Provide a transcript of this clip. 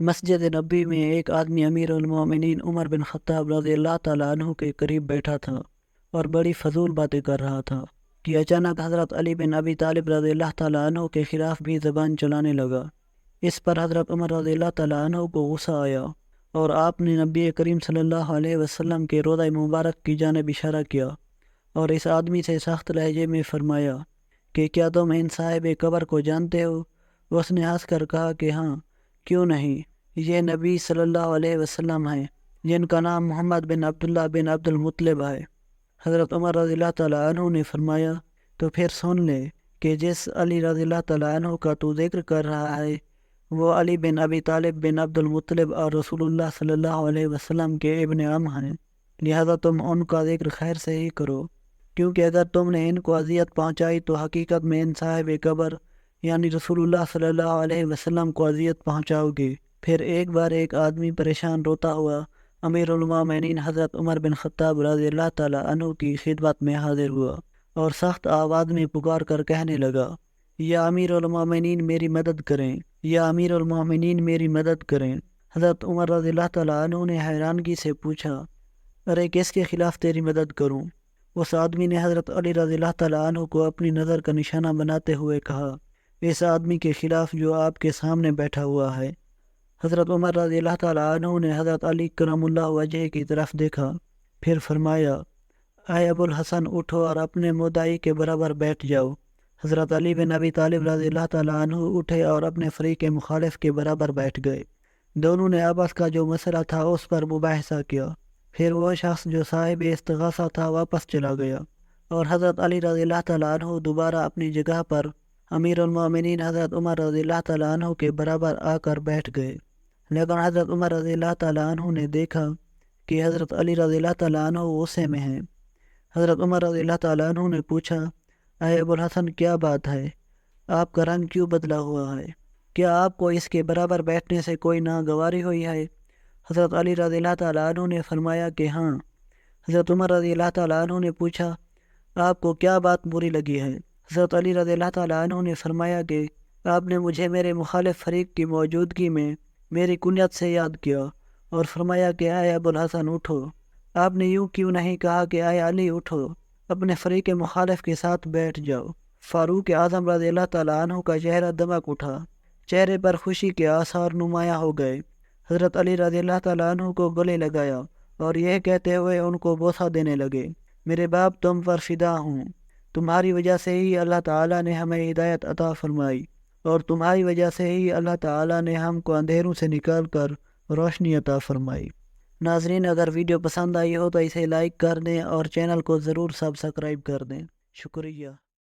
مسجد نبی میں ایک آدمی امیر المومنین عمر بن خطاب رضی اللہ تعالیٰ عنہ کے قریب بیٹھا تھا اور بڑی فضول باتیں کر رہا تھا کہ اچانک حضرت علی بن ابی طالب رضی اللہ تعالیٰ عنہ کے خلاف بھی زبان چلانے لگا۔ اس پر حضرت عمر رضی اللہ تعالیٰ عنہ کو غصہ آیا اور آپ نے نبی کریم صلی اللہ علیہ وسلم کے روضہ مبارک کی جانب اشارہ کیا اور اس آدمی سے سخت لہجے میں فرمایا کہ کیا تم ان صاحب قبر کو جانتے ہو؟ اس نے ہنس کر کہا کہ ہاں، کیوں نہیں، یہ نبی صلی اللہ علیہ وسلم ہیں جن کا نام محمد بن عبداللہ بن عبد المطلب ہے۔ حضرت عمر رضی اللہ تعالیٰ عنہ نے فرمایا تو پھر سن لے کہ جس علی رضی اللہ تعالیٰ عنہ کا تو ذکر کر رہا ہے وہ علی بن ابی طالب بن عبد المطلب اور رسول اللہ صلی اللہ علیہ وسلم کے ابن عم ہیں، لہذا تم ان کا ذکر خیر سے ہی کرو، کیونکہ اگر تم نے ان کو اذیت پہنچائی تو حقیقت میں ان صاحب قبر یعنی رسول اللہ صلی اللہ علیہ وسلم کو اذیت پہنچاؤ گے۔ پھر ایک بار ایک آدمی پریشان روتا ہوا امیر المومنین حضرت عمر بن خطاب رضی اللہ تعالیٰ عنہ کی خدمت میں حاضر ہوا اور سخت آواز میں پکار کر کہنے لگا، یا امیر المومنین میری مدد کریں، یا امیر المومنین میری مدد کریں۔ حضرت عمر رضی اللہ تعالیٰ عنہ نے حیرانگی سے پوچھا، ارے کس کے خلاف تیری مدد کروں؟ اس آدمی نے حضرت علی رضی اللہ تعالیٰ عنہ کو اپنی نظر کا نشانہ بناتے ہوئے کہا، اس آدمی کے خلاف جو آپ کے سامنے بیٹھا ہوا ہے۔ حضرت عمر رضی اللہ تعالیٰ عنہ نے حضرت علی کرم اللہ وجہ کی طرف دیکھا، پھر فرمایا، اے ابو الحسن اٹھو اور اپنے مدعی کے برابر بیٹھ جاؤ۔ حضرت علی بن ابی طالب رضی اللہ تعالیٰ عنہ اٹھے اور اپنے فریق مخالف کے برابر بیٹھ گئے۔ دونوں نے آپس کا جو مسئلہ تھا اس پر مباحثہ کیا، پھر وہ شخص جو صاحب استغاثہ تھا واپس چلا گیا اور حضرت علی رضی اللہ تعالیٰ عنہ دوبارہ اپنی جگہ پر امیر المومنین حضرت عمر رضی اللہ تعالیٰ عنہ کے برابر آ کر بیٹھ گئے۔ لیکن حضرت عمر رضی اللہ تعالیٰ عنہ نے دیکھا کہ حضرت علی رضی اللہ تعالیٰ عنہ غصے میں ہیں۔ حضرت عمر رضی اللہ تعالیٰ عنہ نے پوچھا، اے ابو الحسن کیا بات ہے؟ آپ کا رنگ کیوں بدلا ہوا ہے؟ کیا آپ کو اس کے برابر بیٹھنے سے کوئی ناگواری ہوئی ہے؟ حضرت علی رضی اللہ تعالیٰ عنہ نے فرمایا کہ ہاں۔ حضرت عمر رضی اللہ تعالیٰ عنہ نے پوچھا، آپ کو کیا بات بری لگی ہے؟ حضرت علی رضی اللہ تعالیٰ عنہ نے فرمایا کہ آپ نے مجھے میرے مخالف فریق کی موجودگی میں میری کنیت سے یاد کیا اور فرمایا کہ اے ابو الحسن اٹھو۔ آپ نے یوں کیوں نہیں کہا کہ اے علی اٹھو، اپنے فریق مخالف کے ساتھ بیٹھ جاؤ؟ فاروق اعظم رضی اللہ تعالیٰ عنہ کا چہرہ دمک اٹھا، چہرے پر خوشی کے آثار نمایاں ہو گئے۔ حضرت علی رضی اللہ تعالیٰ عنہ کو گلے لگایا اور یہ کہتے ہوئے ان کو بوسہ دینے لگے، میرے باپ تم پر فدا ہوں، تمہاری وجہ سے ہی اللہ تعالیٰ نے ہمیں ہدایت عطا فرمائی اور تمہاری وجہ سے ہی اللہ تعالیٰ نے ہم کو اندھیروں سے نکال کر روشنی عطا فرمائی۔ ناظرین، اگر ویڈیو پسند آئی ہو تو اسے لائک کر دیں اور چینل کو ضرور سبسکرائب کر دیں۔ شکریہ۔